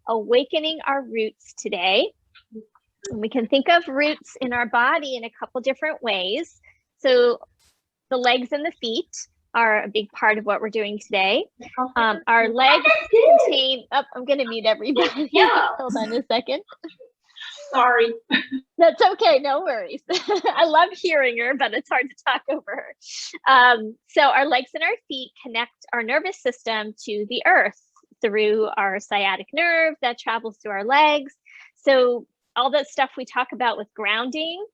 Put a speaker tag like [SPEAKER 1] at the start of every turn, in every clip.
[SPEAKER 1] awakening our roots today. And we can think of roots in our body in a couple different ways. So the legs and the feet are a big part of what we're doing today. Our legs contain, I'm going to mute everybody.
[SPEAKER 2] Yeah.
[SPEAKER 1] Hold on a second.
[SPEAKER 2] Sorry.
[SPEAKER 1] That's okay, no worries. I love hearing her, but it's hard to talk over her. So our legs and our feet connect our nervous system to the earth through our sciatic nerve that travels through our legs. So all that stuff we talk about with grounding,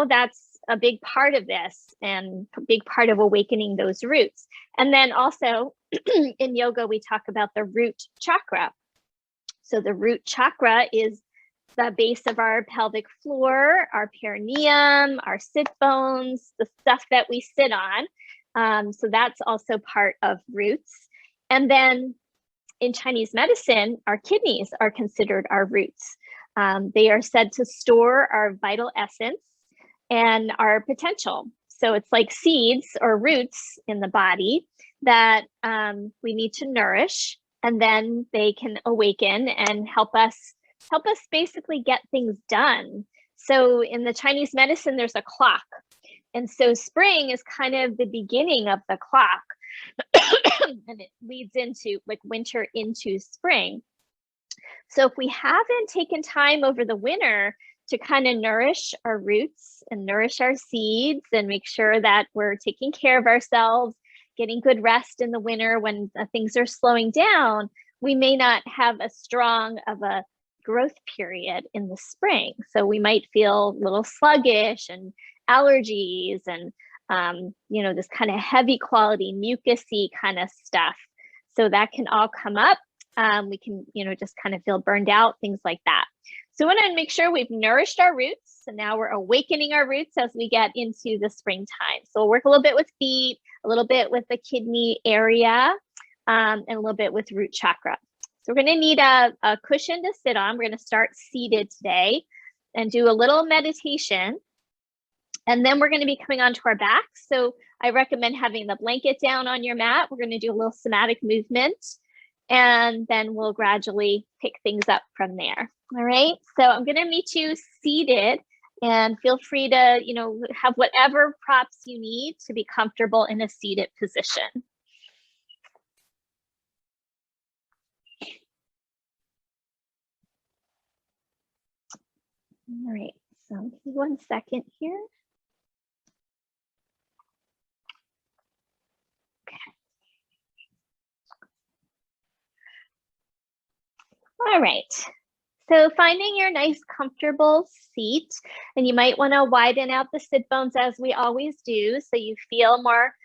[SPEAKER 1] that's a big part of this and a big part of awakening those roots. And then also in yoga, we talk about the root chakra. So the root chakra is the base of our pelvic floor, our perineum, our sit bones, the stuff that we sit on. So that's also part of roots. And then in Chinese medicine, our kidneys are considered our roots. They are said to store our vital essence and our potential. So it's like seeds or roots in the body that we need to nourish, and then they can awaken and help us basically get things done. So in the Chinese medicine, there's a clock. And so spring is kind of the beginning of the clock and it leads into like winter into spring. So if we haven't taken time over the winter to kind of nourish our roots and nourish our seeds and make sure that we're taking care of ourselves, getting good rest in the winter when things are slowing down, we may not have as strong of a growth period in the spring. So we might feel a little sluggish and allergies and, this kind of heavy quality mucusy kind of stuff. So that can all come up. We can, just kind of feel burned out, things like that. So we want to make sure we've nourished our roots. And now we're awakening our roots as we get into the springtime. So we'll work a little bit with feet, a little bit with the kidney area, and a little bit with root chakra. So we're going to need a cushion to sit on. We're going to start seated today and do a little meditation. And then we're going to be coming onto our back. So I recommend having the blanket down on your mat. We're going to do a little somatic movement. And then we'll gradually pick things up from there. All right, so I'm going to meet you seated, and feel free to, have whatever props you need to be comfortable in a seated position. All right, so give me 1 second here. All right, so finding your nice comfortable seat, and you might want to widen out the sit bones as we always do, so you feel more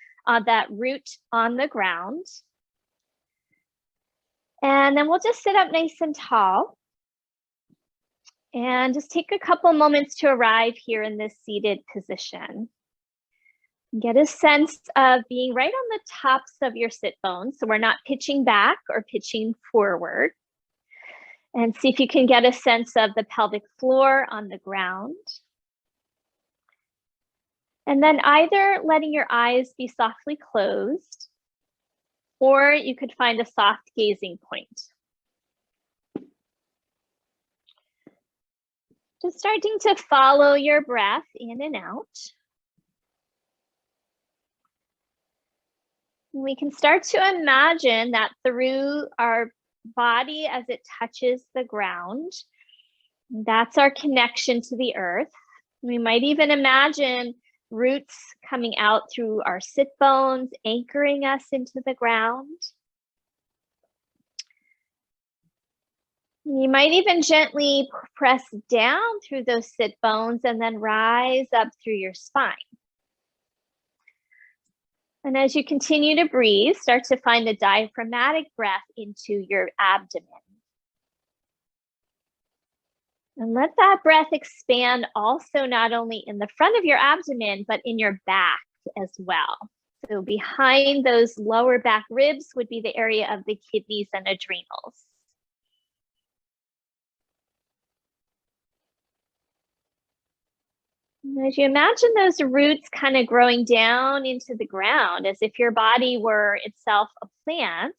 [SPEAKER 1] that root on the ground. And then we'll just sit up nice and tall. And just take a couple moments to arrive here in this seated position. Get a sense of being right on the tops of your sit bones, so we're not pitching back or pitching forward. And see if you can get a sense of the pelvic floor on the ground. And then either letting your eyes be softly closed, or you could find a soft gazing point. Just starting to follow your breath in and out. And we can start to imagine that through our body as it touches the ground, that's our connection to the earth. We might even imagine roots coming out through our sit bones, anchoring us into the ground. You might even gently press down through those sit bones and then rise up through your spine. And as you continue to breathe, start to find a diaphragmatic breath into your abdomen. And let that breath expand also not only in the front of your abdomen, but in your back as well. So behind those lower back ribs would be the area of the kidneys and adrenals. As you imagine those roots kind of growing down into the ground, as if your body were itself a plant,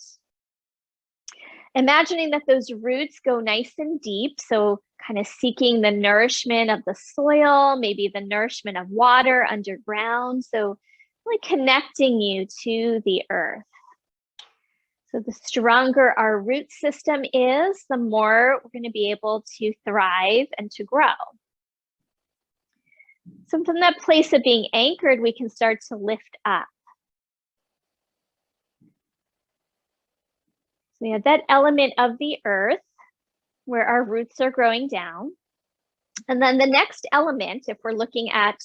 [SPEAKER 1] Imagining that those roots go nice and deep, so kind of seeking the nourishment of the soil, maybe the nourishment of water underground. So really connecting you to the earth. So the stronger our root system is, the more we're going to be able to thrive and to grow. So from that place of being anchored, we can start to lift up. So we have that element of the earth where our roots are growing down. And then the next element, if we're looking at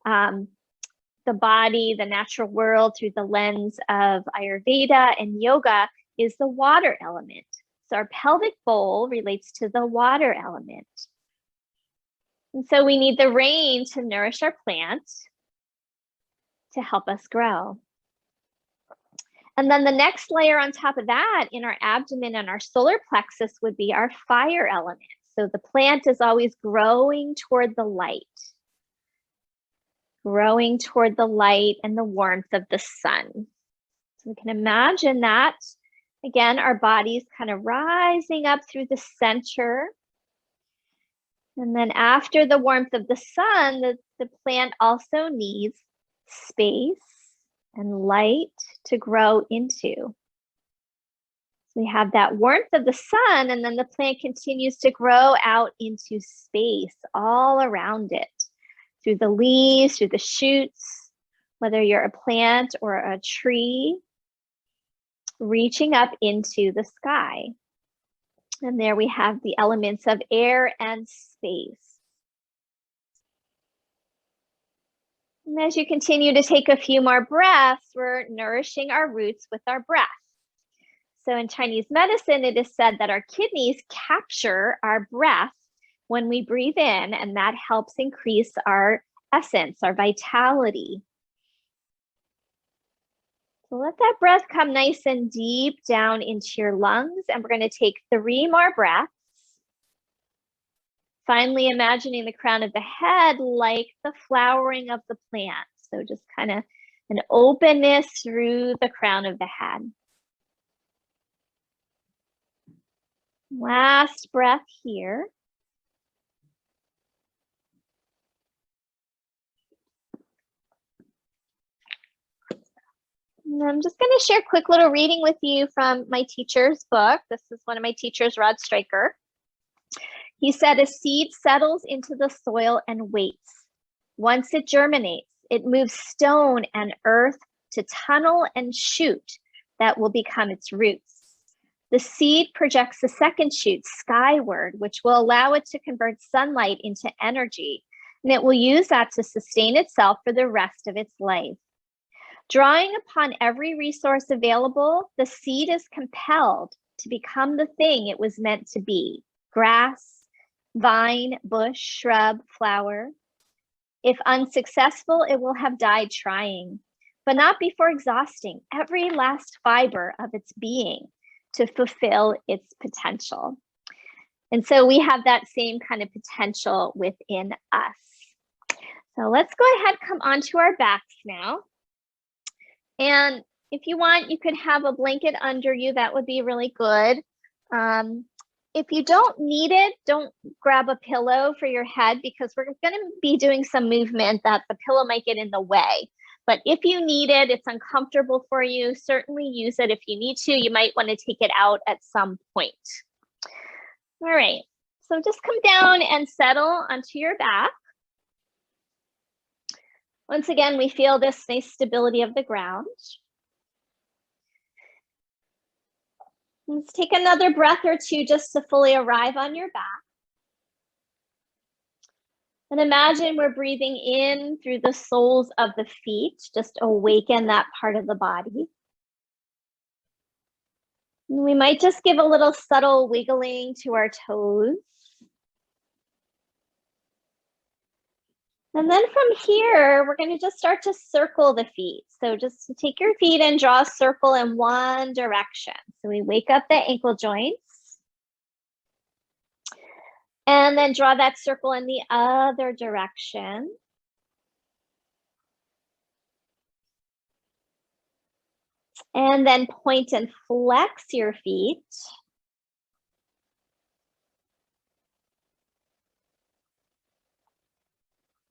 [SPEAKER 1] the body, the natural world through the lens of Ayurveda and yoga, is the water element. So our pelvic bowl relates to the water element. And so we need the rain to nourish our plants to help us grow. And then the next layer on top of that in our abdomen and our solar plexus would be our fire element. So the plant is always growing toward the light, growing toward the light and the warmth of the sun. So we can imagine that. Again, our body's kind of rising up through the center. And then after the warmth of the sun, the plant also needs space and light to grow into. So we have that warmth of the sun, and then the plant continues to grow out into space all around it, through the leaves, through the shoots, whether you're a plant or a tree, reaching up into the sky. And there we have the elements of air and space. And as you continue to take a few more breaths, we're nourishing our roots with our breath. So in Chinese medicine, it is said that our kidneys capture our breath when we breathe in, and that helps increase our essence, our vitality. So let that breath come nice and deep down into your lungs, and we're going to take 3 more breaths. Finally, imagining the crown of the head like the flowering of the plant. So just kind of an openness through the crown of the head. Last breath here. And I'm just going to share a quick little reading with you from my teacher's book. This is one of my teachers, Rod Stryker. He said, a seed settles into the soil and waits. Once it germinates, it moves stone and earth to tunnel and shoot that will become its roots. The seed projects the second shoot skyward, which will allow it to convert sunlight into energy, and it will use that to sustain itself for the rest of its life. Drawing upon every resource available, the seed is compelled to become the thing it was meant to be: grass, vine, bush, shrub, flower. If unsuccessful, it will have died trying, but not before exhausting every last fiber of its being to fulfill its potential. And so we have that same kind of potential within us. So let's go ahead, come onto our backs now. And if you want, you could have a blanket under you. That would be really good. If you don't need it, don't grab a pillow for your head, because we're going to be doing some movement that the pillow might get in the way. But if you need it, it's uncomfortable for you, certainly use it if you need to. You might want to take it out at some point. All right, so just come down and settle onto your back. Once again, we feel this nice stability of the ground. Let's take another breath or two just to fully arrive on your back. And imagine we're breathing in through the soles of the feet, just awaken that part of the body. And we might just give a little subtle wiggling to our toes. And then from here, we're going to just start to circle the feet. So just take your feet and draw a circle in one direction. So we wake up the ankle joints. And then draw that circle in the other direction. And then point and flex your feet.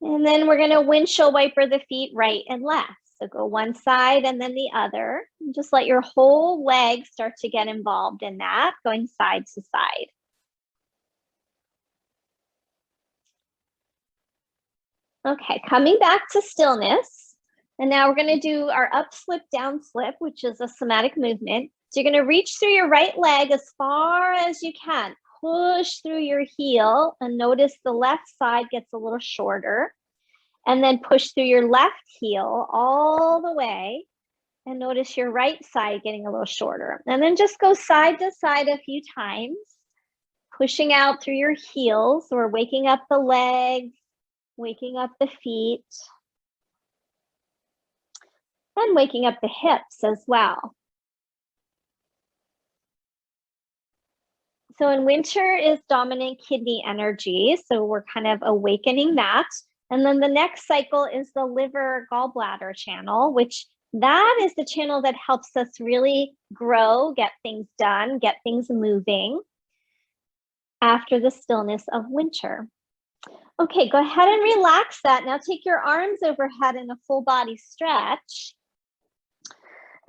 [SPEAKER 1] And then we're going to windshield wiper the feet right and left. So go one side and then the other. And just let your whole leg start to get involved in that, going side to side. Okay, coming back to stillness. And now we're going to do our up slip, down slip, which is a somatic movement. So you're going to reach through your right leg as far as you can. Push through your heel and notice the left side gets a little shorter. And then push through your left heel all the way. And notice your right side getting a little shorter. And then just go side to side a few times. Pushing out through your heels or waking up the legs, waking up the feet. And waking up the hips as well. So in winter is dominant kidney energy. So we're kind of awakening that. And then the next cycle is the liver gallbladder channel, which that is the channel that helps us really grow, get things done, get things moving after the stillness of winter. Okay, go ahead and relax that. Now take your arms overhead in a full body stretch.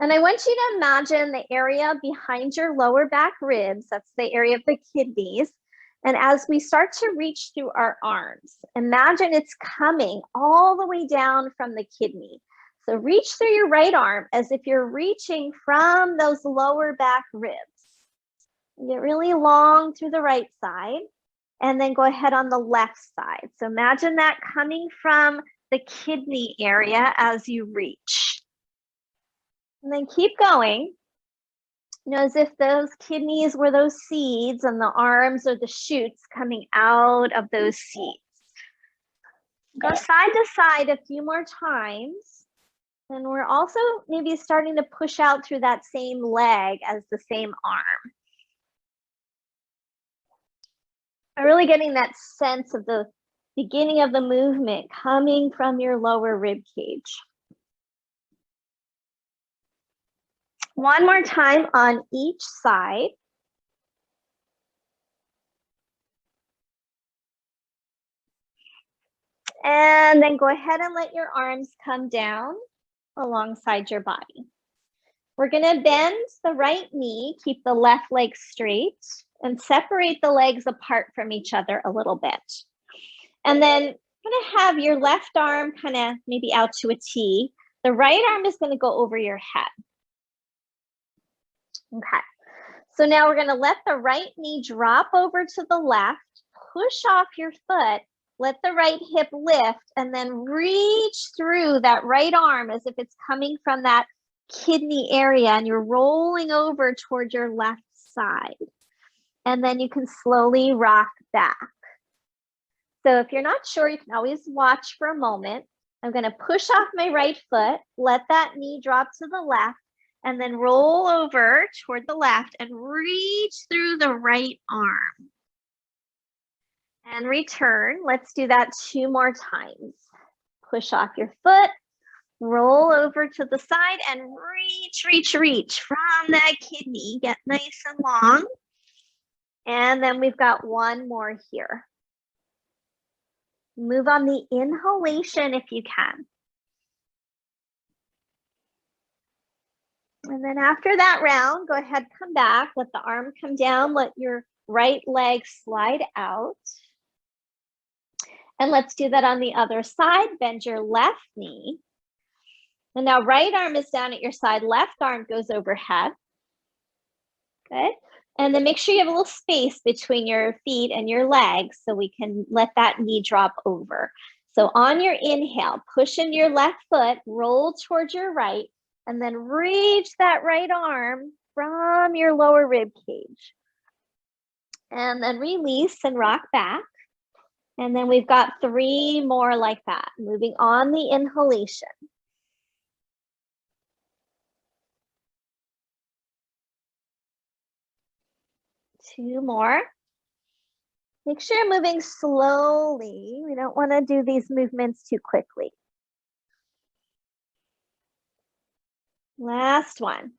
[SPEAKER 1] And I want you to imagine the area behind your lower back ribs, that's the area of the kidneys. And as we start to reach through our arms, imagine it's coming all the way down from the kidney. So reach through your right arm as if you're reaching from those lower back ribs. Get really long through the right side and then go ahead on the left side. So imagine that coming from the kidney area as you reach. And then keep going. You know, as if those kidneys were those seeds and the arms are the shoots coming out of those seeds. Go side to side a few more times. And we're also maybe starting to push out through that same leg as the same arm. I'm really getting that sense of the beginning of the movement coming from your lower rib cage. One more time on each side. And then go ahead and let your arms come down alongside your body. We're going to bend the right knee, keep the left leg straight, and separate the legs apart from each other a little bit. And then going to have your left arm kind of maybe out to a T. The right arm is going to go over your head. Okay, so now we're going to let the right knee drop over to the left, push off your foot, let the right hip lift, and then reach through that right arm as if it's coming from that kidney area and you're rolling over toward your left side. And then you can slowly rock back. So if you're not sure, you can always watch for a moment. I'm going to push off my right foot, let that knee drop to the left, and then roll over toward the left and reach through the right arm. And return. Let's do that 2 more times. Push off your foot, roll over to the side and reach from that kidney. Get nice and long. And then we've got one more here. Move on the inhalation if you can. And then after that round, go ahead, come back, let the arm come down, let your right leg slide out. And let's do that on the other side. Bend your left knee. And now right arm is down at your side, left arm goes overhead. Good. And then make sure you have a little space between your feet and your legs so we can let that knee drop over. So on your inhale, push into your left foot, roll towards your right, and then reach that right arm from your lower rib cage. And then release and rock back. And then we've got 3 more like that, moving on the inhalation. Two more. Make sure you're moving slowly. We don't want to do these movements too quickly. Last one.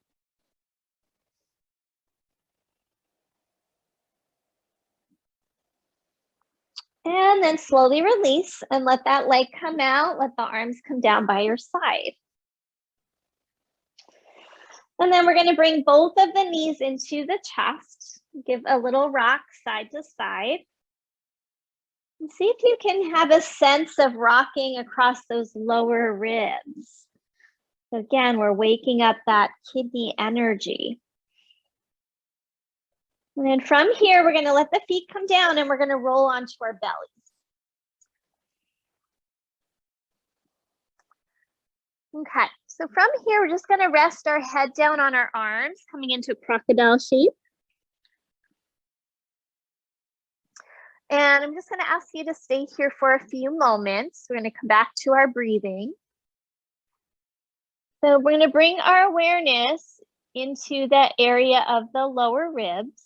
[SPEAKER 1] And then slowly release and let that leg come out. Let the arms come down by your side. And then we're going to bring both of the knees into the chest. Give a little rock side to side. And see if you can have a sense of rocking across those lower ribs. So again, we're waking up that kidney energy. And then from here, we're going to let the feet come down and we're going to roll onto our bellies. Okay, so from here, we're just going to rest our head down on our arms, coming into a crocodile shape. And I'm just going to ask you to stay here for a few moments. We're going to come back to our breathing. So we're going to bring our awareness into the area of the lower ribs,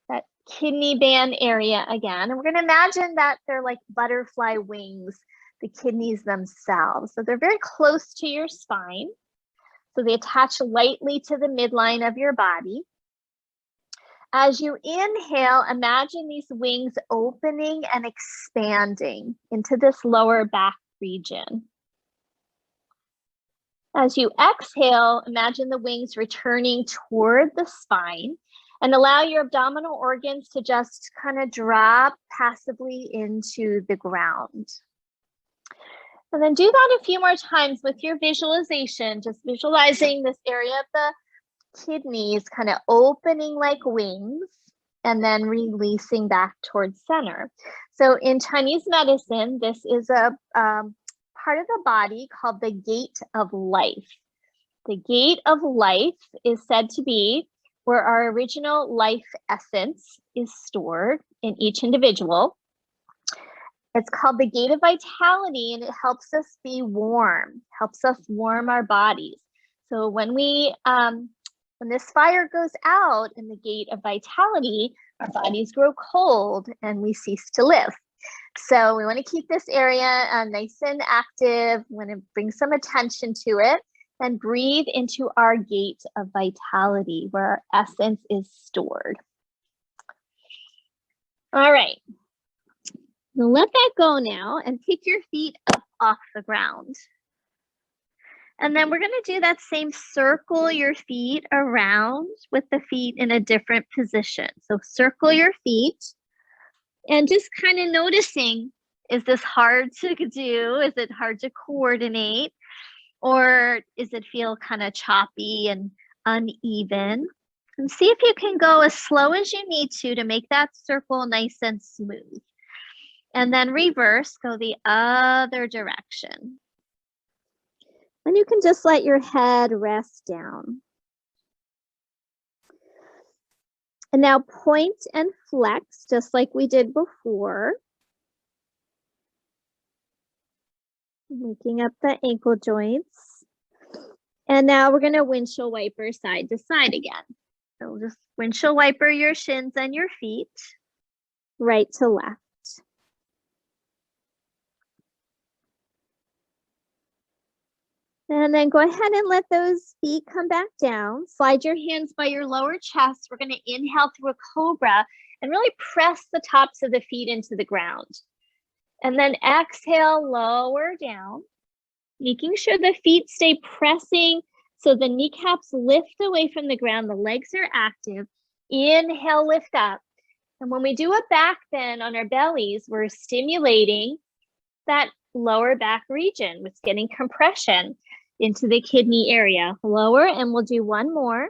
[SPEAKER 1] that kidney band area again. And we're going to imagine that they're like butterfly wings, the kidneys themselves. So they're very close to your spine. So they attach lightly to the midline of your body. As you inhale, imagine these wings opening and expanding into this lower back region. As you exhale, imagine the wings returning toward the spine and allow your abdominal organs to just kind of drop passively into the ground. And then do that a few more times with your visualization, just visualizing this area of the kidneys kind of opening like wings and then releasing back towards center. So in Chinese medicine, this is a part of the body called the gate of life. The gate of life is said to be where our original life essence is stored in each individual. It's called the gate of vitality, and it helps us be warm, helps us warm our bodies. So when this fire goes out in the gate of vitality, our bodies grow cold and we cease to live. So we want to keep this area nice and active. We want to bring some attention to it and breathe into our gate of vitality where our essence is stored. All right. Now let that go now and pick your feet up off the ground. And then we're going to do that same circle your feet around with the feet in a different position. So circle your feet and just kind of noticing, is this hard to do? Is it hard to coordinate? Or does it feel kind of choppy and uneven? And see if you can go as slow as you need to make that circle nice and smooth. And then reverse, go the other direction. And you can just let your head rest down. And now point and flex, just like we did before. Making up the ankle joints. And now we're going to windshield wiper side to side again. So just windshield wiper your shins and your feet, right to left. And then go ahead and let those feet come back down. Slide your hands by your lower chest. We're going to inhale through a cobra and really press the tops of the feet into the ground. And then exhale, lower down, making sure the feet stay pressing so the kneecaps lift away from the ground. The legs are active. Inhale, lift up. And when we do a back bend on our bellies, we're stimulating that lower back region, which is getting compression into the kidney area. Lower, and we'll do one more.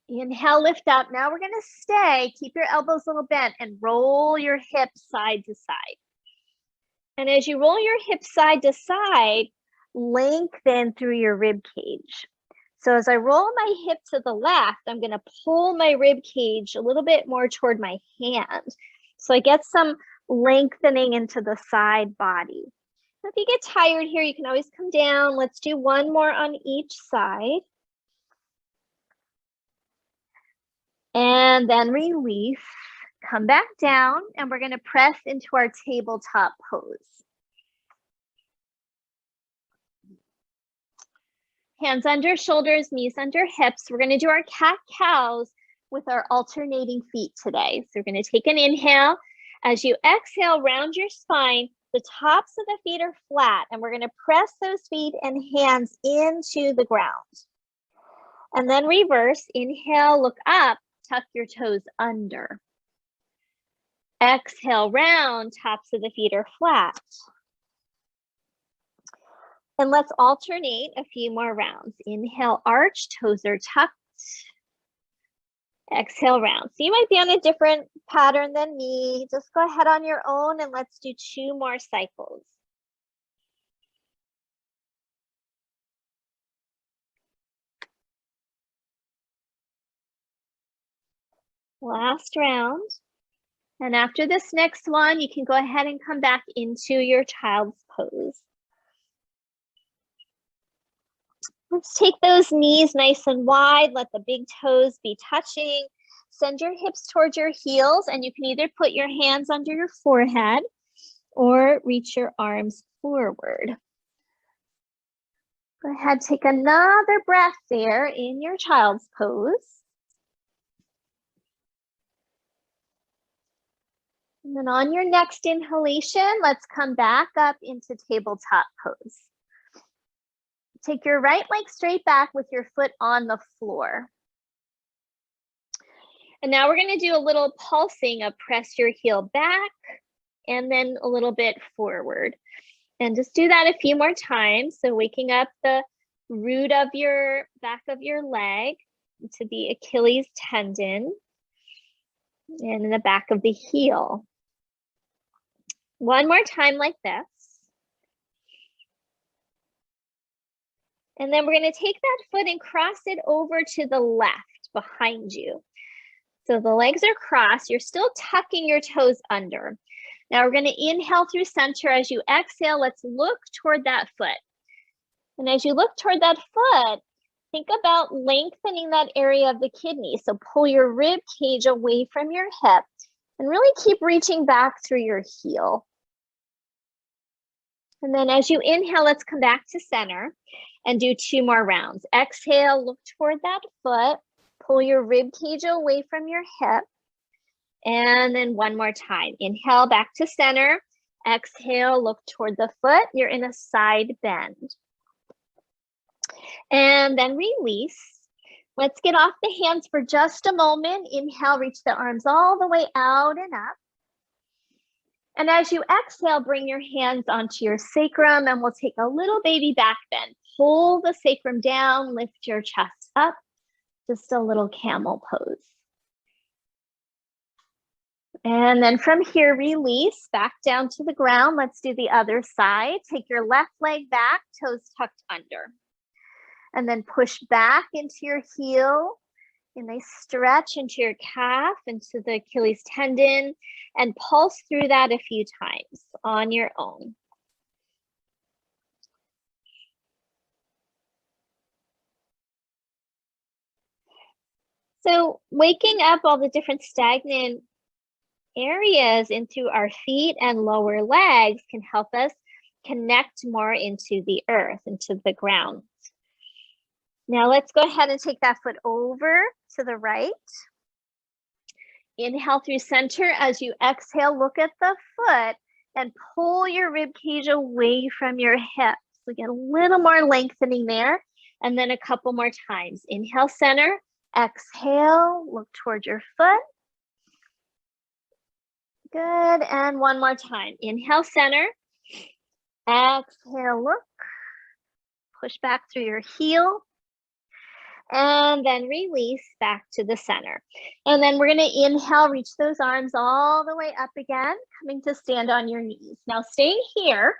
[SPEAKER 1] Inhale, lift up. Now we're going to stay. Keep your elbows a little bent and roll your hips side to side. And as you roll your hips side to side, lengthen through your rib cage. So as I roll my hip to the left, I'm going to pull my rib cage a little bit more toward my hand. So I get some lengthening into the side body. If you get tired here, you can always come down. Let's do one more on each side. And then release. Come back down, and we're going to press into our tabletop pose. Hands under shoulders, knees under hips. We're going to do our cat-cows with our alternating feet today. So we're going to take an inhale, As you exhale, round your spine. The tops of the feet are flat, and we're going to press those feet and hands into the ground. And then reverse. Inhale, look up, tuck your toes under. Exhale, round, tops of the feet are flat. And let's alternate a few more rounds. Inhale, arch, toes are tucked. Exhale, round. So you might be on a different pattern than me. Just go ahead on your own and let's do 2 more cycles. Last round. And after this next one, you can go ahead and come back into your child's pose. Let's take those knees nice and wide. Let the big toes be touching. Send your hips towards your heels, and you can either put your hands under your forehead or reach your arms forward. Go ahead, take another breath there in your child's pose. And then on your next inhalation, let's come back up into tabletop pose. Take your right leg straight back with your foot on the floor. And now we're going to do a little pulsing of press your heel back and then a little bit forward. And just do that a few more times. So waking up the root of your back of your leg to the Achilles tendon and in the back of the heel. One more time like this. And then we're going to take that foot and cross it over to the left behind you. So the legs are crossed. You're still tucking your toes under. Now we're going to inhale through center. As you exhale, let's look toward that foot. And as you look toward that foot, think about lengthening that area of the kidney. So pull your rib cage away from your hip and really keep reaching back through your heel. And then as you inhale, let's come back to center and do 2 more rounds. Exhale, look toward that foot, pull your rib cage away from your hip. And then one more time. Inhale back to center. Exhale, look toward the foot. You're in a side bend. And then release. Let's get off the hands for just a moment. Inhale, reach the arms all the way out and up. And as you exhale, bring your hands onto your sacrum and we'll take a little baby back bend. Pull the sacrum down, lift your chest up. Just a little camel pose. And then from here, release back down to the ground. Let's do the other side. Take your left leg back, toes tucked under. And then push back into your heel. A nice stretch into your calf, into the Achilles tendon, and pulse through that a few times on your own. So waking up all the different stagnant areas into our feet and lower legs can help us connect more into the earth, into the ground. Now let's go ahead and take that foot over to the right. Inhale through center. As you exhale, look at the foot and pull your rib cage away from your hips. So get a little more lengthening there. And then a couple more times. Inhale, center. Exhale, look toward your foot. Good, and one more time. Inhale, center. Exhale, look. Push back through your heel. And then release back to the center. And then we're going to inhale, reach those arms all the way up again, coming to stand on your knees. Now staying here,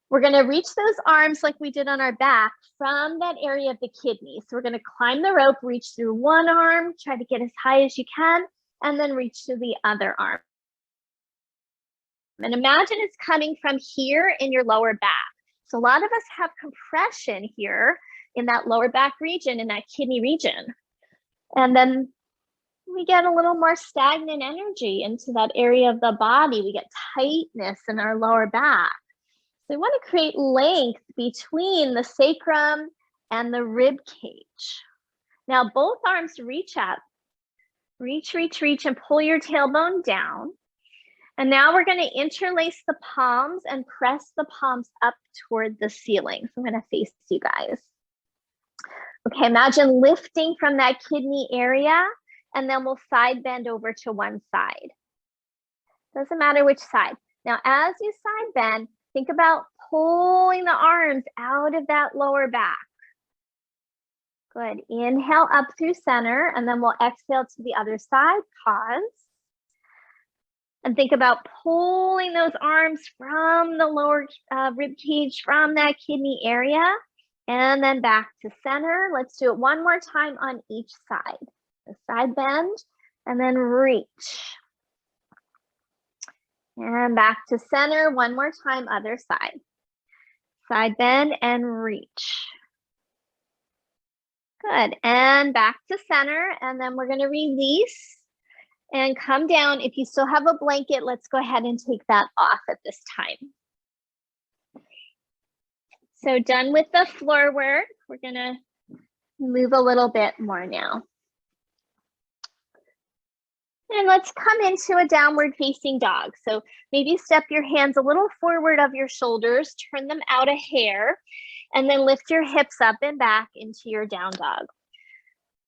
[SPEAKER 1] we're going to reach those arms like we did on our back from that area of the kidney. So we're going to climb the rope, reach through one arm, try to get as high as you can, and then reach to the other arm. And imagine it's coming from here in your lower back. So a lot of us have compression here in that lower back region, in that kidney region. And then we get a little more stagnant energy into that area of the body. We get tightness in our lower back. So we want to create length between the sacrum and the rib cage. Now both arms reach up Reach, reach, reach, and pull your tailbone down. And now we're going to interlace the palms and press the palms up toward the ceiling. So I'm going to face you guys. Okay, imagine lifting from that kidney area, and then we'll side bend over to one side. Doesn't matter which side. Now, as you side bend, think about pulling the arms out of that lower back. Good. Inhale up through center, and then we'll exhale to the other side. Pause. And think about pulling those arms from the lower rib cage, from that kidney area, and then back to center. Let's do it one more time on each side. So side bend, and then reach. And back to center, one more time, other side. Side bend and reach. Good, and back to center, and then we're gonna release and come down. If you still have a blanket, let's go ahead and take that off at this time. So done with the floor work, we're gonna move a little bit more now. And let's come into a downward facing dog. So maybe step your hands a little forward of your shoulders, turn them out a hair, and then lift your hips up and back into your down dog.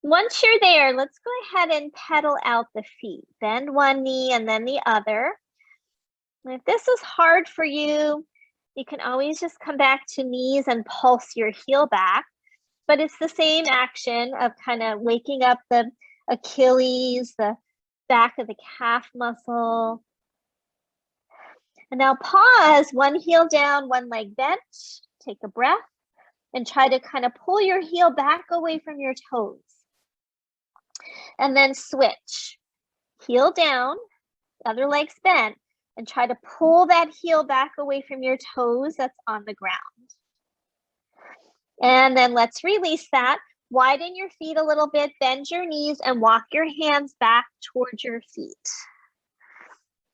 [SPEAKER 1] Once you're there, let's go ahead and pedal out the feet. Bend one knee and then the other. And if this is hard for you, you can always just come back to knees and pulse your heel back. But it's the same action of kind of waking up the Achilles, the back of the calf muscle. And now pause, one heel down, one leg bent. Take a breath and try to kind of pull your heel back away from your toes. And then switch. Heel down, other leg's bent, and try to pull that heel back away from your toes that's on the ground. And then let's release that. Widen your feet a little bit, bend your knees, and walk your hands back towards your feet.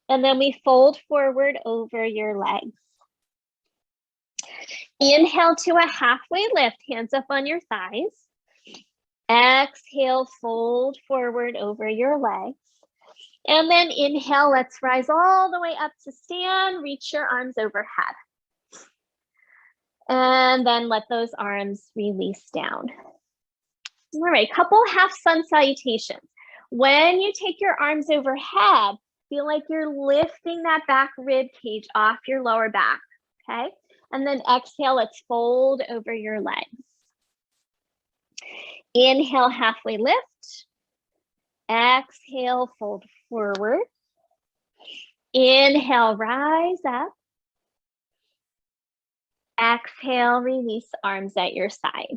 [SPEAKER 1] And then we fold forward over your legs. Inhale to a halfway lift, hands up on your thighs. Exhale, fold forward over your legs. And then inhale, let's rise all the way up to stand, reach your arms overhead. And then let those arms release down. All right, couple half sun salutations. When you take your arms overhead, feel like you're lifting that back rib cage off your lower back, okay? And then exhale, let's fold over your legs. Inhale, halfway lift. Exhale, fold forward. Inhale, rise up. Exhale, release arms at your side.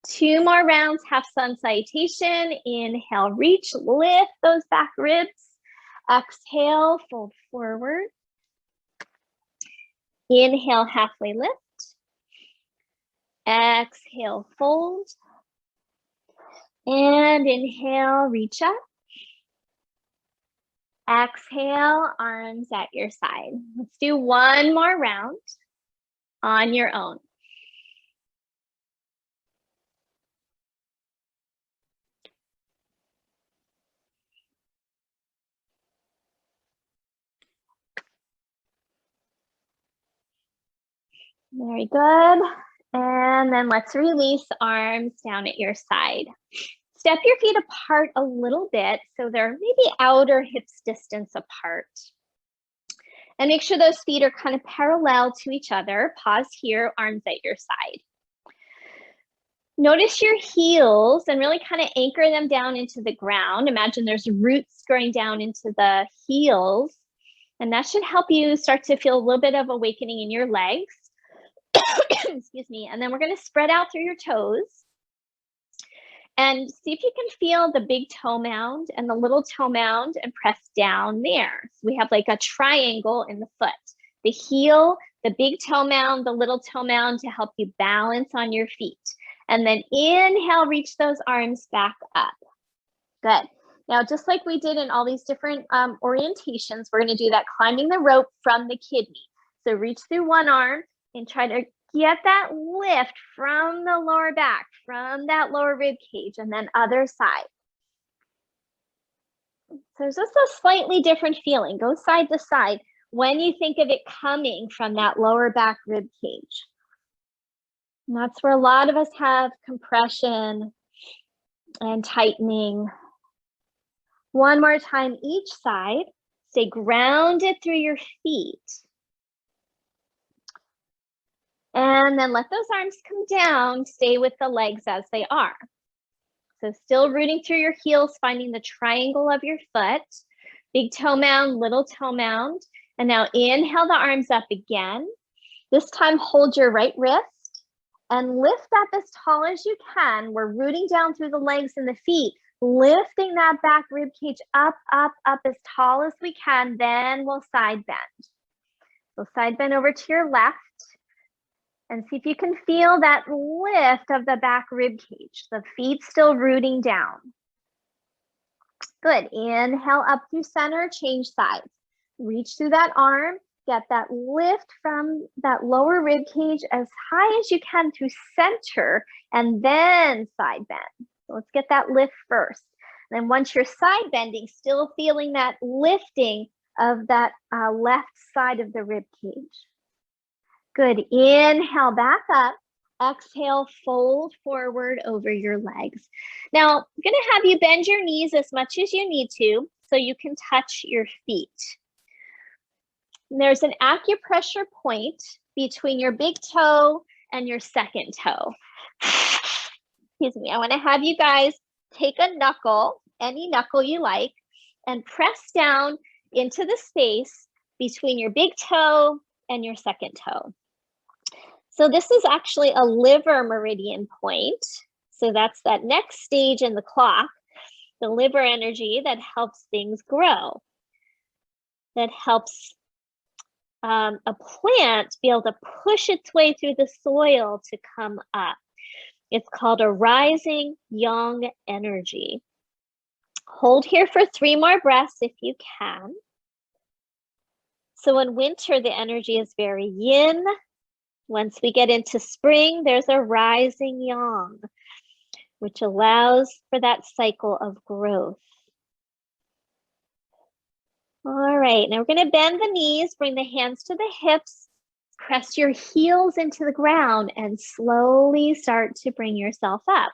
[SPEAKER 1] 2 more rounds, half sun salutation. Inhale, reach, lift those back ribs. Exhale, fold forward. Inhale, halfway lift. Exhale, fold. And inhale, reach up. Exhale, arms at your side. Let's do one more round on your own. Very good. And then let's release arms down at your side. Step your feet apart a little bit so they're maybe outer hips distance apart. And make sure those feet are kind of parallel to each other. Pause here, arms at your side. Notice your heels and really kind of anchor them down into the ground. Imagine there's roots growing down into the heels. And that should help you start to feel a little bit of awakening in your legs. Excuse me. And then we're going to spread out through your toes. And see if you can feel the big toe mound and the little toe mound and press down there. So we have like a triangle in the foot. The heel, the big toe mound, the little toe mound to help you balance on your feet. And then inhale, reach those arms back up. Good. Now, just like we did in all these different orientations, we're going to do that climbing the rope from the kidney. So reach through one arm and try to get that lift from the lower back, from that lower rib cage, and then other side. So there's just a slightly different feeling. Go side to side when you think of it coming from that lower back rib cage. And that's where a lot of us have compression and tightening. One more time each side. Stay grounded through your feet. And then let those arms come down. Stay with the legs as they are. So still rooting through your heels, finding the triangle of your foot. Big toe mound, little toe mound. And now inhale the arms up again. This time hold your right wrist and lift up as tall as you can. We're rooting down through the legs and the feet, lifting that back rib cage up, up, up as tall as we can. Then we'll side bend. So side bend over to your left. And see if you can feel that lift of the back rib cage, the feet still rooting down. Good, inhale up through center, change sides. Reach through that arm, get that lift from that lower rib cage as high as you can through center, and then side bend. So let's get that lift first. And then once you're side bending, still feeling that lifting of that left side of the rib cage. Good, inhale back up, exhale, fold forward over your legs. Now, I'm gonna have you bend your knees as much as you need to so you can touch your feet. And there's an acupressure point between your big toe and your second toe. Excuse me, I wanna have you guys take a knuckle, any knuckle you like, and press down into the space between your big toe and your second toe. So this is actually a liver meridian point. So that's that next stage in the clock, the liver energy that helps things grow, that helps a plant be able to push its way through the soil to come up. It's called a rising yang energy. Hold here for 3 more breaths if you can. So in winter, the energy is very yin. Once we get into spring, there's a rising yang, which allows for that cycle of growth. All right, now we're going to bend the knees, bring the hands to the hips, press your heels into the ground, and slowly start to bring yourself up.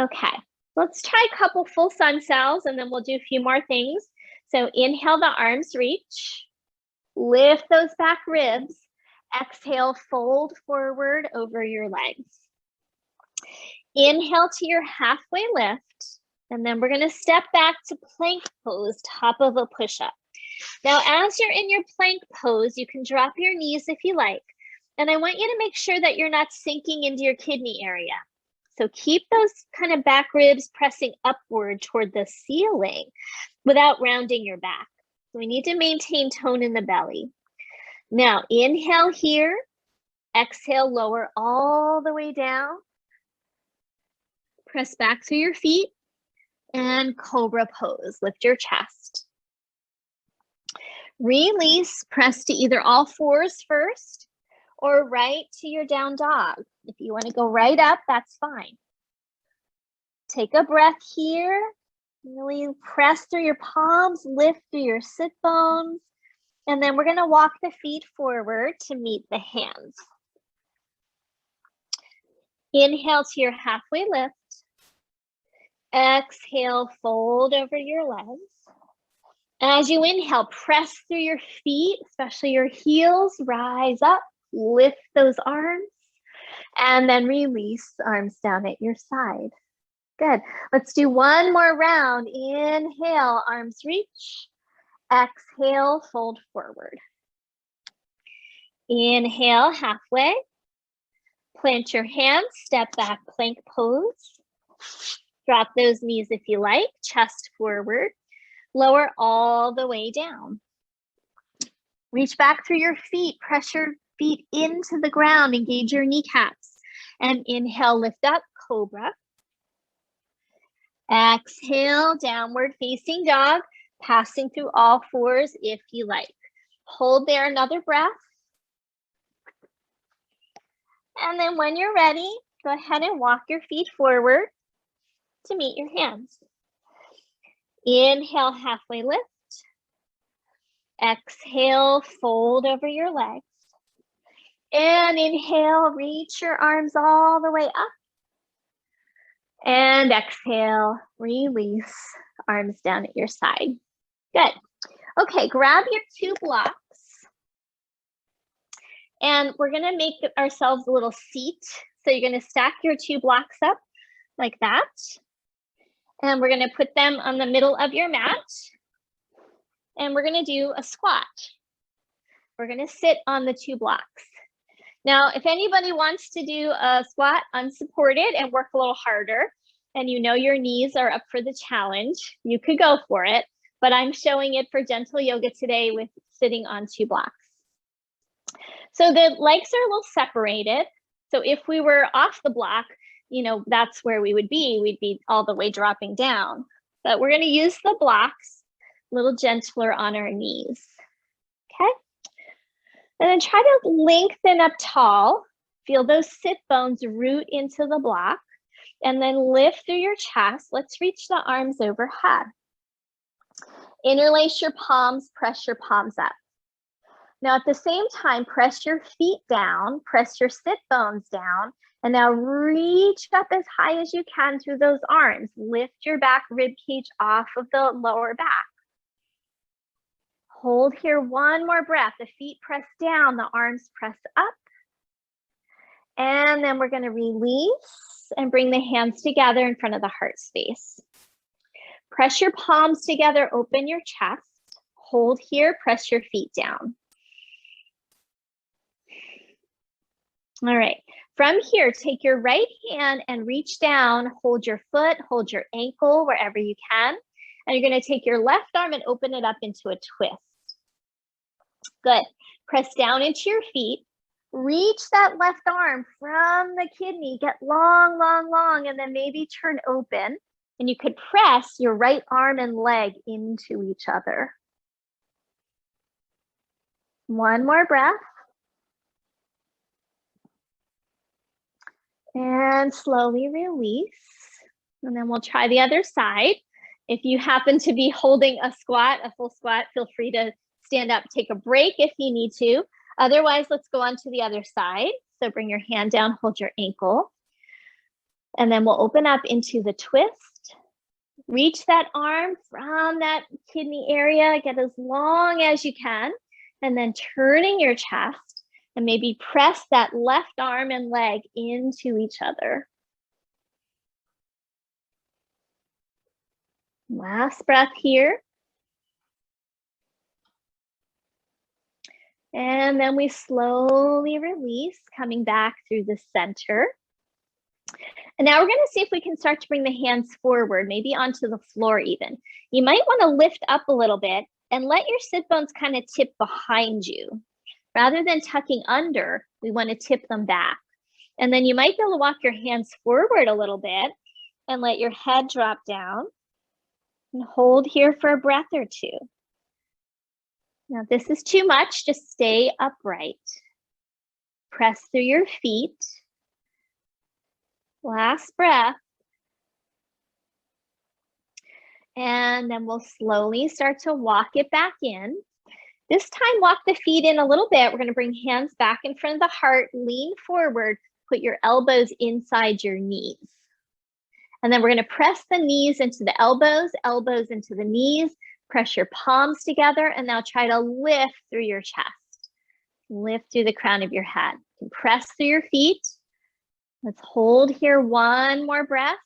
[SPEAKER 1] Okay, let's try a couple full sun cells, and then we'll do a few more things. So inhale, the arms reach, lift those back ribs. Exhale, fold forward over your legs. Inhale to your halfway lift, and then we're going to step back to plank pose, top of a push-up. Now, as you're in your plank pose, you can drop your knees if you like, and I want you to make sure that you're not sinking into your kidney area. So keep those kind of back ribs pressing upward toward the ceiling without rounding your back. So we need to maintain tone in the belly. Now, inhale here, exhale, lower all the way down. Press back through your feet and cobra pose, lift your chest. Release, press to either all fours first or right to your down dog. If you want to go right up, that's fine. Take a breath here, really press through your palms, lift through your sit bones. And then we're going to walk the feet forward to meet the hands. Inhale to your halfway lift. Exhale, fold over your legs. As you inhale, press through your feet, especially your heels, rise up, lift those arms, and then release arms down at your side. Good. Let's do one more round. Inhale, arms reach. Exhale, fold forward. Inhale, halfway. Plant your hands, step back, plank pose. Drop those knees if you like, chest forward. Lower all the way down. Reach back through your feet, press your feet into the ground, engage your kneecaps. And inhale, lift up, cobra. Exhale, downward facing dog. Passing through all fours if you like. Hold there another breath. And then when you're ready, go ahead and walk your feet forward to meet your hands. Inhale, halfway lift. Exhale, fold over your legs. And inhale, reach your arms all the way up. And exhale, release, arms down at your side. Good. Okay, grab your 2 blocks. And we're gonna make ourselves a little seat. So you're gonna stack your 2 blocks up like that. And we're gonna put them on the middle of your mat. And we're gonna do a squat. We're gonna sit on the 2 blocks. Now, if anybody wants to do a squat unsupported and work a little harder, and you know your knees are up for the challenge, you could go for it, but I'm showing it for gentle yoga today with sitting on 2 blocks. So the legs are a little separated. So if we were off the block, you know, that's where we would be. We'd be all the way dropping down. But we're gonna use the blocks a little gentler on our knees, okay? And then try to lengthen up tall. Feel those sit bones root into the block. And then lift through your chest. Let's reach the arms overhead. Interlace your palms, press your palms up. Now at the same time, press your feet down, press your sit bones down, and now reach up as high as you can through those arms. Lift your back rib cage off of the lower back. Hold here, one more breath. The feet press down, the arms press up. And then we're gonna release and bring the hands together in front of the heart space. Press your palms together, open your chest. Hold here, press your feet down. All right, from here, take your right hand and reach down, hold your foot, hold your ankle wherever you can. And you're gonna take your left arm and open it up into a twist. Good. Press down into your feet. Reach that left arm from the kidney. Get long, long, long, and then maybe turn open. And you could press your right arm and leg into each other. One more breath. And slowly release. And then we'll try the other side. If you happen to be holding a squat, a full squat, feel free to stand up, take a break if you need to. Otherwise, let's go on to the other side. So bring your hand down, hold your ankle. And then we'll open up into the twist. Reach that arm from that kidney area, get as long as you can. And then turning your chest and maybe press that left arm and leg into each other. Last breath here. And then we slowly release, coming back through the center. And now we're going to see if we can start to bring the hands forward, maybe onto the floor even. You might want to lift up a little bit and let your sit bones kind of tip behind you. Rather than tucking under, we want to tip them back. And then you might be able to walk your hands forward a little bit and let your head drop down. And hold here for a breath or two. Now, if this is too much, just stay upright. Press through your feet. Last breath. And then we'll slowly start to walk it back in. This time, walk the feet in a little bit. We're going to bring hands back in front of the heart, lean forward, put your elbows inside your knees. And then we're going to press the knees into the elbows, elbows into the knees. Press your palms together and now try to lift through your chest. Lift through the crown of your head. And press through your feet. Let's hold here one more breath.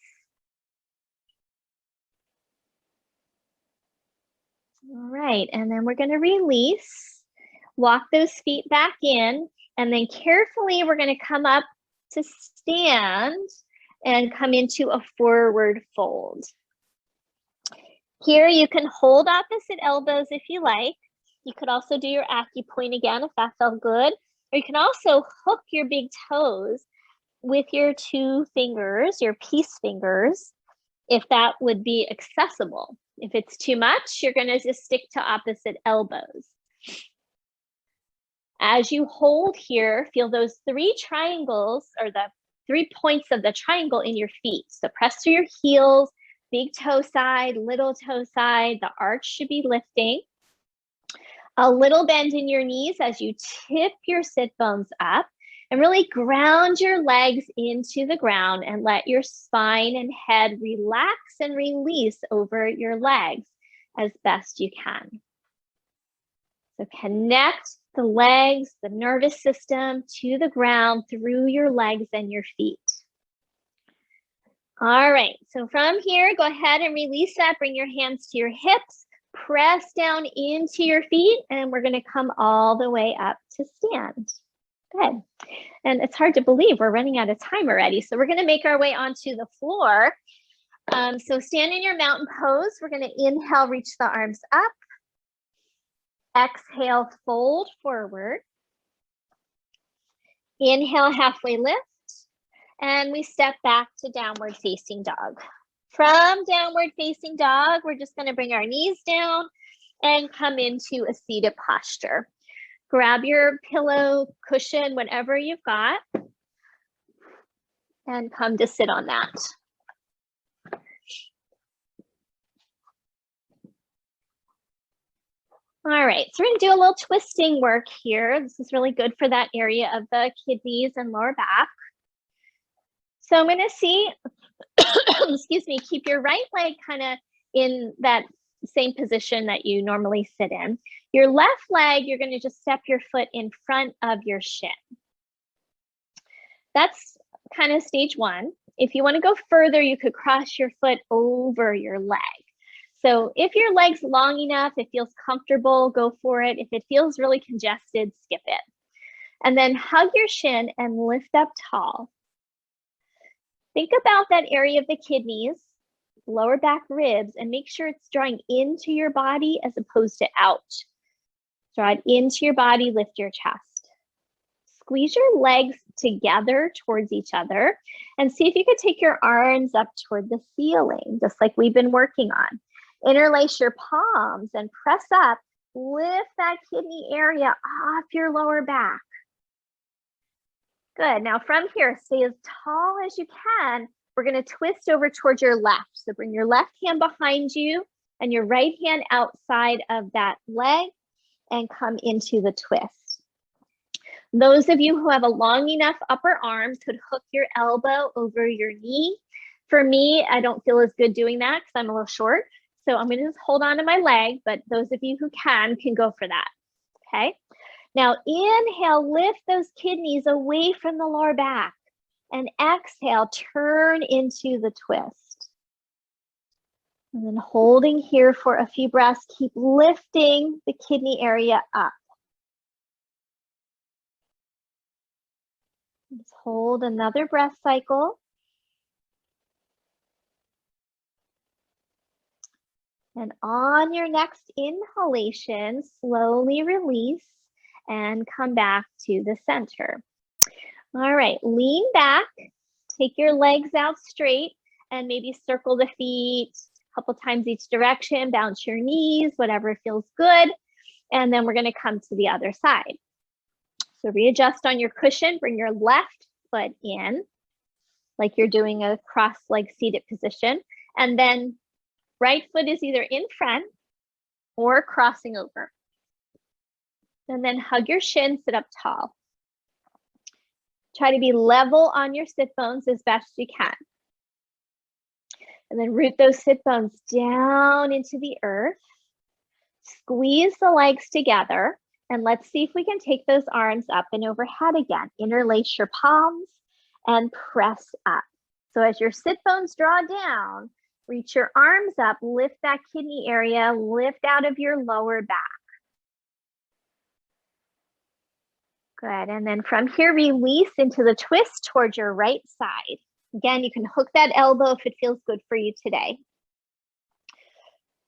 [SPEAKER 1] All right, and then we're going to release. Walk those feet back in, and then carefully we're going to come up to stand and come into a forward fold. Here you can hold opposite elbows if you like. You could also do your acupoint again if that felt good. Or you can also hook your big toes with your 2 fingers, your peace fingers, if that would be accessible. If it's too much, you're going to just stick to opposite elbows. As you hold here, feel those 3 triangles or the 3 points of the triangle in your feet. So press through your heels, big toe side, little toe side. The arch should be lifting. A little bend in your knees as you tip your sit bones up, and really ground your legs into the ground and let your spine and head relax and release over your legs as best you can. So connect the legs, the nervous system to the ground through your legs and your feet. All right, so from here, go ahead and release that. Bring your hands to your hips, press down into your feet, and we're gonna come all the way up to stand. Good. And it's hard to believe we're running out of time already. So we're gonna make our way onto the floor. So stand in your mountain pose. We're gonna inhale, reach the arms up. Exhale, fold forward. Inhale, halfway lift. And we step back to downward facing dog. From downward facing dog, we're just gonna bring our knees down and come into a seated posture. Grab your pillow, cushion, whatever you've got, and come to sit on that. All right, so we're gonna do a little twisting work here. This is really good for that area of the kidneys and lower back. So I'm gonna see, excuse me, keep your right leg kind of in that same position that you normally sit in. Your left leg, you're gonna just step your foot in front of your shin. That's kind of stage one. If you wanna go further, you could cross your foot over your leg. So if your leg's long enough, it feels comfortable, go for it. If it feels really congested, skip it. And then hug your shin and lift up tall. Think about that area of the kidneys, lower back ribs, and make sure it's drawing into your body as opposed to out. Draw it into your body, lift your chest. Squeeze your legs together towards each other and see if you could take your arms up toward the ceiling, just like we've been working on. Interlace your palms and press up. Lift that kidney area off your lower back. Good. Now from here, stay as tall as you can. We're going to twist over towards your left. So bring your left hand behind you and your right hand outside of that leg and come into the twist. Those of you who have a long enough upper arm could hook your elbow over your knee. For me, I don't feel as good doing that because I'm a little short. So I'm going to just hold on to my leg, but those of you who can go for that. Okay. Now inhale, lift those kidneys away from the lower back, and exhale, turn into the twist. And then holding here for a few breaths, keep lifting the kidney area up. Let's hold another breath cycle. And on your next inhalation, slowly release and come back to the center. All right, lean back, take your legs out straight and maybe circle the feet a couple times each direction, bounce your knees, whatever feels good. And then we're gonna come to the other side. So readjust on your cushion, bring your left foot in, like you're doing a cross-leg seated position. And then right foot is either in front or crossing over. And then hug your shin, sit up tall. Try to be level on your sit bones as best you can. And then root those sit bones down into the earth. Squeeze the legs together. And let's see if we can take those arms up and overhead again. Interlace your palms and press up. So as your sit bones draw down, reach your arms up, lift that kidney area, lift out of your lower back. Good, and then from here, release into the twist towards your right side. Again, you can hook that elbow if it feels good for you today.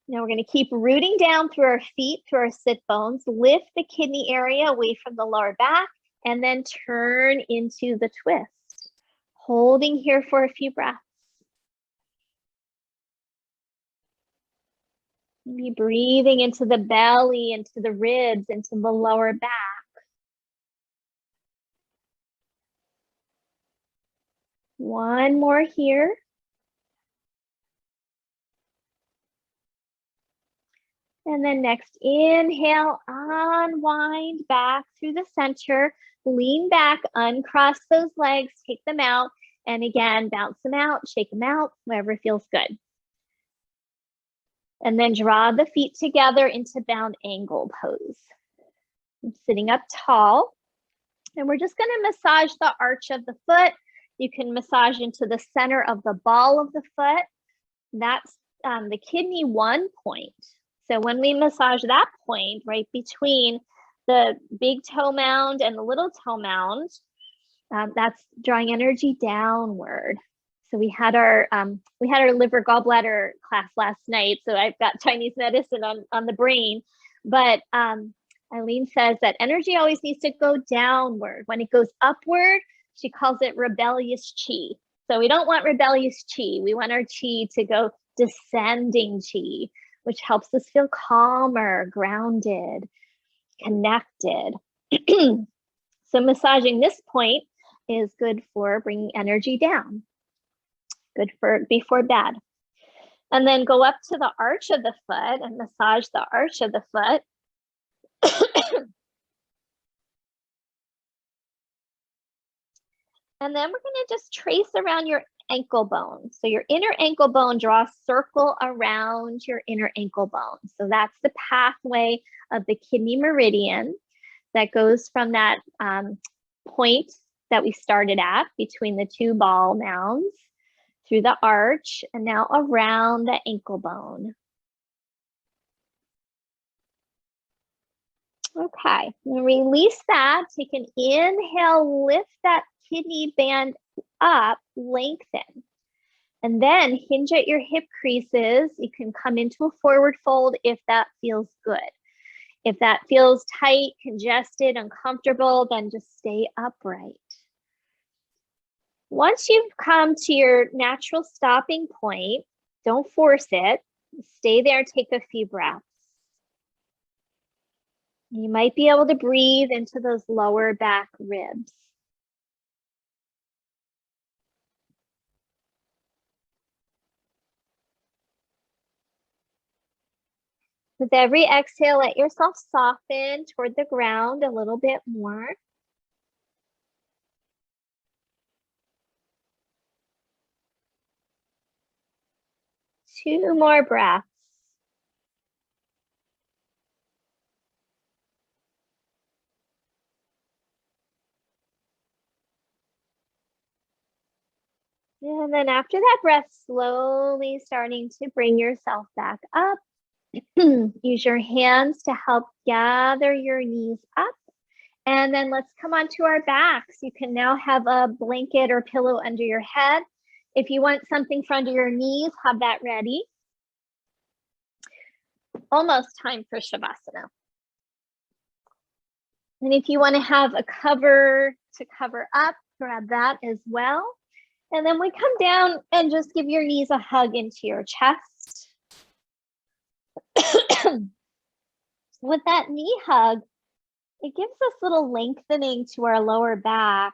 [SPEAKER 1] Now we're gonna keep rooting down through our feet, through our sit bones, lift the kidney area away from the lower back, and then turn into the twist. Holding here for a few breaths. Be breathing into the belly, into the ribs, into the lower back. One more here. And then next, inhale, unwind back through the center, lean back, uncross those legs, take them out, and again, bounce them out, shake them out, wherever feels good. And then draw the feet together into bound angle pose. I'm sitting up tall, and we're just going to massage the arch of the foot. You can massage into the center of the ball of the foot. That's the kidney 1 point. So when we massage that point right between the big toe mound and the little toe mound, that's drawing energy downward. So we had our liver gallbladder class last night. So I've got Chinese medicine on the brain, but Eileen says that energy always needs to go downward. When it goes upward, she calls it rebellious chi. So we don't want rebellious chi. We want our chi to go descending chi, which helps us feel calmer, grounded, connected. So massaging this point is good for bringing energy down. Good for before bed. And then go up to the arch of the foot and massage the arch of the foot. And then we're going to just trace around your ankle bone. So your inner ankle bone, draw a circle around your inner ankle bone. So that's the pathway of the kidney meridian that goes from that point that we started at between the two ball mounds through the arch and now around the ankle bone. Okay, and release that. Take an inhale, lift that kidney band up, lengthen. And then hinge at your hip creases. You can come into a forward fold if that feels good. If that feels tight, congested, uncomfortable, then just stay upright. Once you've come to your natural stopping point, don't force it. Stay there, take a few breaths. You might be able to breathe into those lower back ribs. With every exhale, let yourself soften toward the ground a little bit more. Two more breaths. And then after that breath, slowly starting to bring yourself back up. Use your hands to help gather your knees up. And then let's come onto our backs. You can now have a blanket or pillow under your head. If you want something for under your knees, have that ready. Almost time for Shavasana. And if you want to have a cover to cover up, grab that as well. And then we come down and just give your knees a hug into your chest. With that knee hug, it gives us little lengthening to our lower back.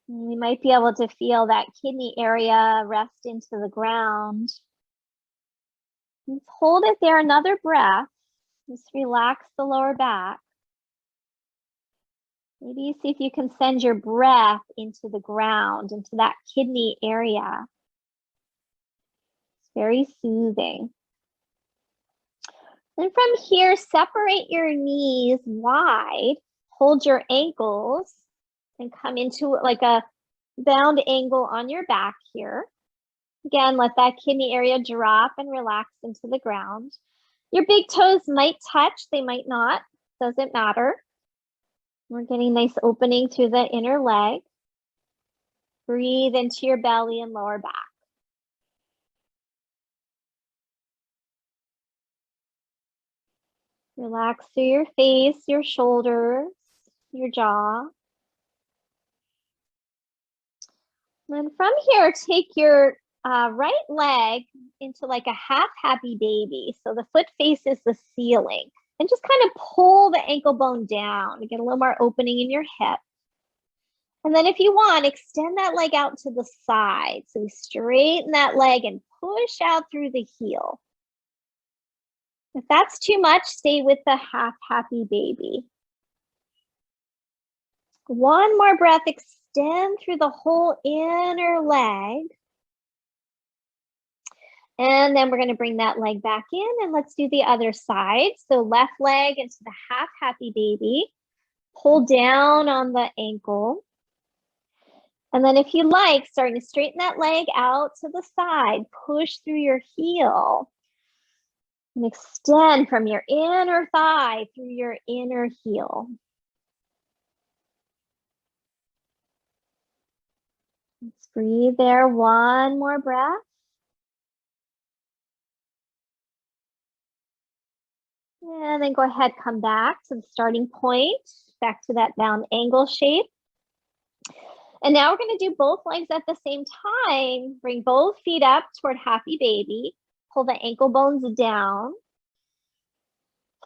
[SPEAKER 1] And we might be able to feel that kidney area rest into the ground. Let's hold it there, another breath. Just relax the lower back. Maybe see if you can send your breath into the ground, into that kidney area. It's very soothing. And from here, separate your knees wide, hold your ankles, and come into like a bound angle on your back here. Again, let that kidney area drop and relax into the ground. Your big toes might touch, they might not, doesn't matter. We're getting nice opening through the inner leg. Breathe into your belly and lower back. Relax through your face, your shoulders, your jaw. And then from here, take your right leg into like a half happy baby. So the foot faces the ceiling. And just kind of pull the ankle bone down to get a little more opening in your hip. And then if you want, extend that leg out to the side. So we straighten that leg and push out through the heel. If that's too much, stay with the half happy baby. One more breath, extend through the whole inner leg. And then we're going to bring that leg back in and let's do the other side. So left leg into the half happy baby. Pull down on the ankle. And then if you like, starting to straighten that leg out to the side, push through your heel. And extend from your inner thigh through your inner heel. Let's breathe there, one more breath. And then go ahead, come back to the starting point, back to that bound angle shape. And now we're going to do both legs at the same time. Bring both feet up toward happy baby. Pull the ankle bones down.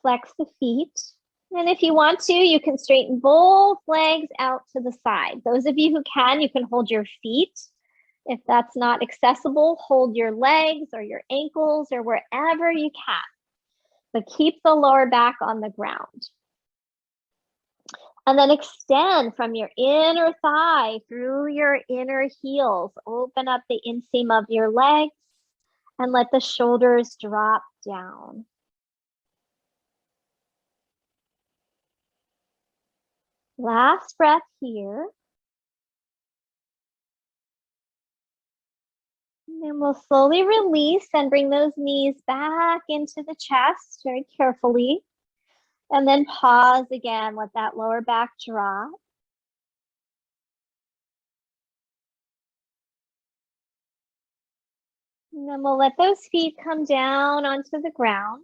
[SPEAKER 1] Flex the feet. And if you want to, you can straighten both legs out to the side. Those of you who can, you can hold your feet. If that's not accessible, hold your legs or your ankles or wherever you can. But keep the lower back on the ground. And then extend from your inner thigh through your inner heels. Open up the inseam of your legs and let the shoulders drop down. Last breath here. And then we'll slowly release and bring those knees back into the chest very carefully. And then pause again, let that lower back drop. And then we'll let those feet come down onto the ground.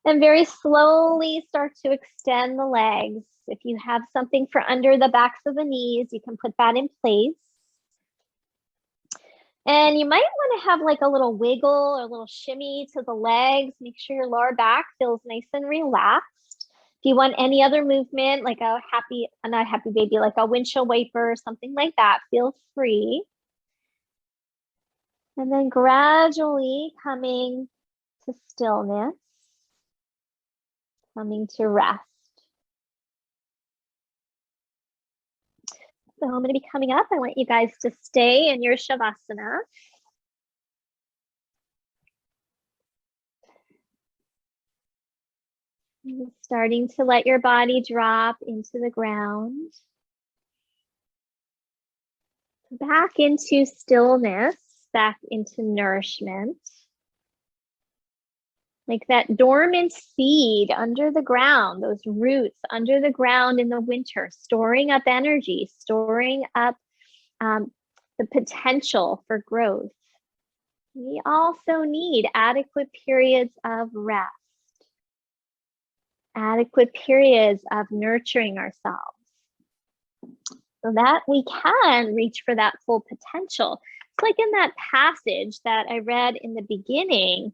[SPEAKER 1] And very slowly start to extend the legs. If you have something for under the backs of the knees, you can put that in place. And you might want to have like a little wiggle or a little shimmy to the legs. Make sure your lower back feels nice and relaxed. If you want any other movement, like a not happy baby, like a windshield wiper or something like that, feel free. And then gradually coming to stillness, coming to rest. So I'm going to be coming up. I want you guys to stay in your Shavasana. And starting to let your body drop into the ground. Back into stillness, back into nourishment. Like that dormant seed under the ground, those roots under the ground in the winter, storing up energy, storing up the potential for growth. We also need adequate periods of rest, adequate periods of nurturing ourselves so that we can reach for that full potential. It's like in that passage that I read in the beginning,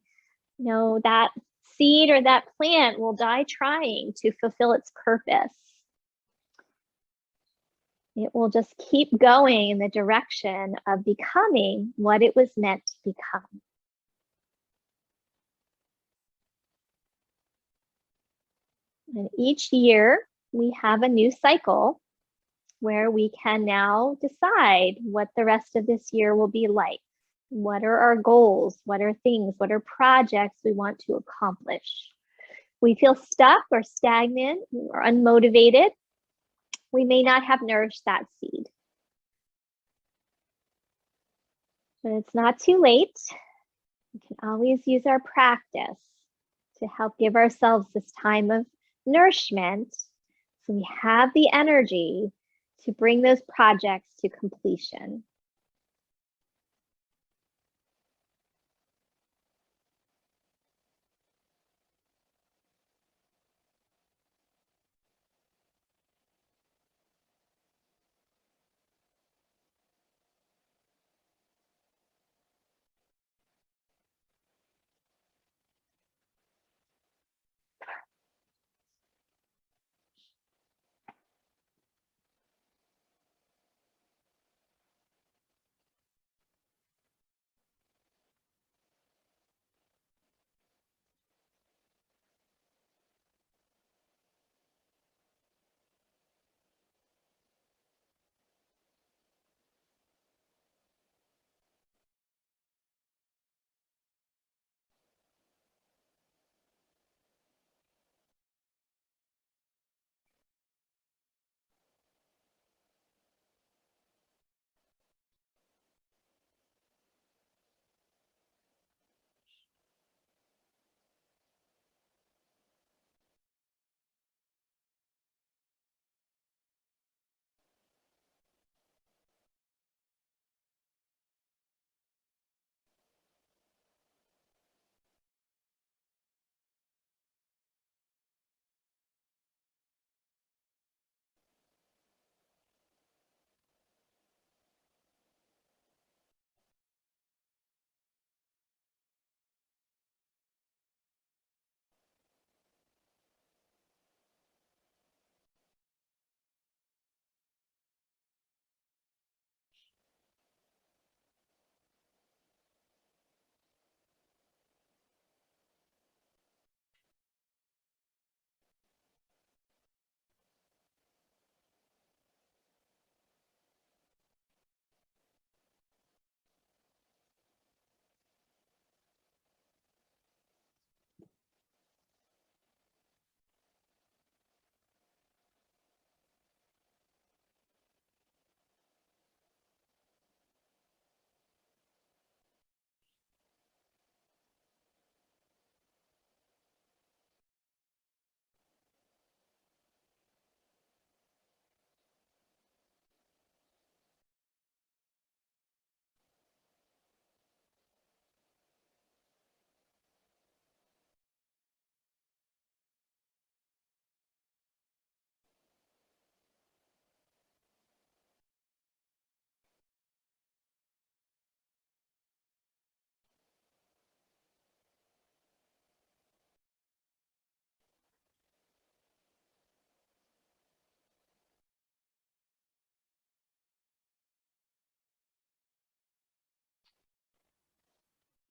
[SPEAKER 1] you know, that seed or that plant will die trying to fulfill its purpose. It will just keep going in the direction of becoming what it was meant to become. And each year we have a new cycle where we can now decide what the rest of this year will be like. What are our goals? What are things? What are projects we want to accomplish? We feel stuck or stagnant or unmotivated. We may not have nourished that seed. But it's not too late. We can always use our practice to help give ourselves this time of nourishment so we have the energy to bring those projects to completion.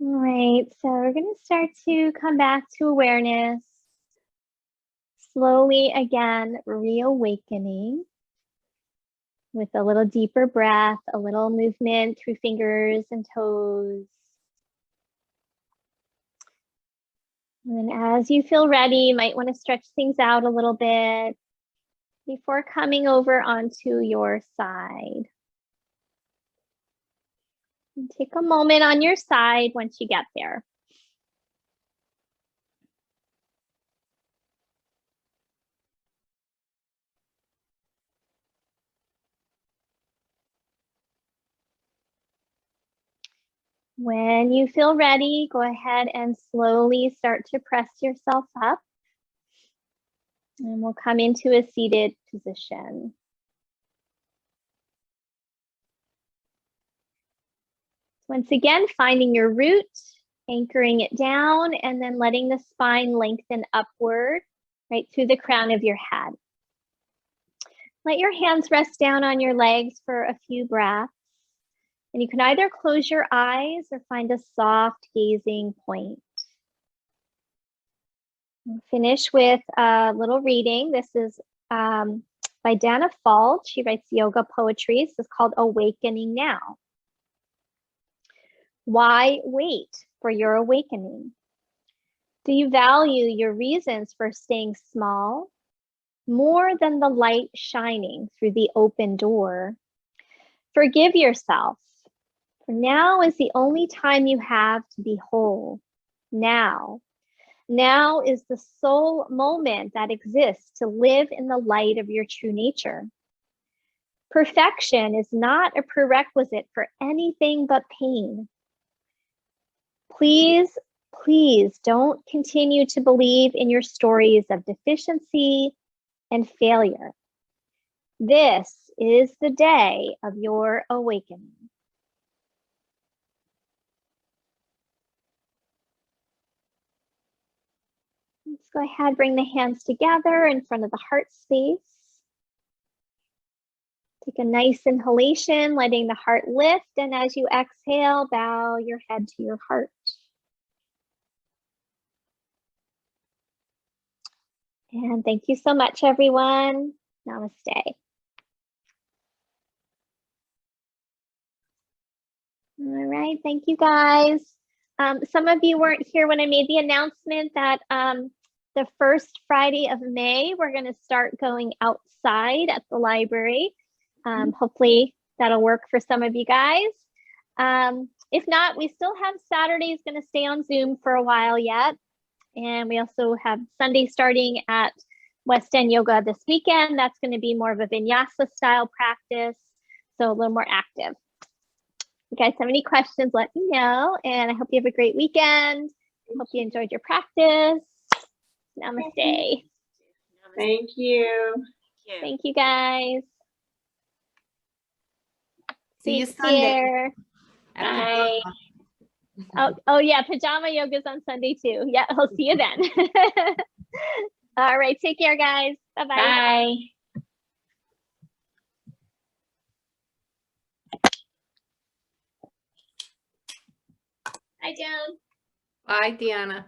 [SPEAKER 1] All right, so we're going to start to come back to awareness. Slowly again, reawakening with a little deeper breath, a little movement through fingers and toes. And then as you feel ready, you might want to stretch things out a little bit before coming over onto your side. And take a moment on your side once you get there. When you feel ready, go ahead and slowly start to press yourself up. And we'll come into a seated position. Once again, finding your root, anchoring it down, and then letting the spine lengthen upward, right through the crown of your head. Let your hands rest down on your legs for a few breaths. And you can either close your eyes or find a soft gazing point. We'll finish with a little reading. This is by Dana Fault. She writes yoga poetry. This is called Awakening Now. Why wait for your awakening? Do you value your reasons for staying small more than the light shining through the open door? Forgive yourself, for now is the only time you have to be whole. Now is the sole moment that exists to live in the light of your true nature. Perfection is not a prerequisite for anything but pain. Please, please don't continue to believe in your stories of deficiency and failure. This is the day of your awakening. Let's go ahead, bring the hands together in front of the heart space. Take a nice inhalation, letting the heart lift, and as you exhale, bow your head to your heart. And thank you so much, everyone. Namaste. All right, thank you guys. Some of you weren't here when I made the announcement that the first Friday of May, we're going to start going outside at the library. Hopefully that'll work for some of you guys. If not, we still have Saturdays going to stay on Zoom for a while yet. And we also have Sunday starting at West End Yoga this weekend. That's going to be more of a vinyasa style practice, so a little more active. If you guys have any questions, let me know. And I hope you have a great weekend. Hope you enjoyed your practice. Namaste.
[SPEAKER 2] Thank you.
[SPEAKER 1] Thank you, guys.
[SPEAKER 3] See you
[SPEAKER 1] Take
[SPEAKER 3] Sunday.
[SPEAKER 1] care.
[SPEAKER 2] Bye.
[SPEAKER 1] Oh yeah, pajama yoga's on Sunday too. Yeah, I'll see you then. All right, take care, guys. Bye-bye.
[SPEAKER 2] Bye.
[SPEAKER 1] Hi, Joan.
[SPEAKER 3] Bye, Deanna.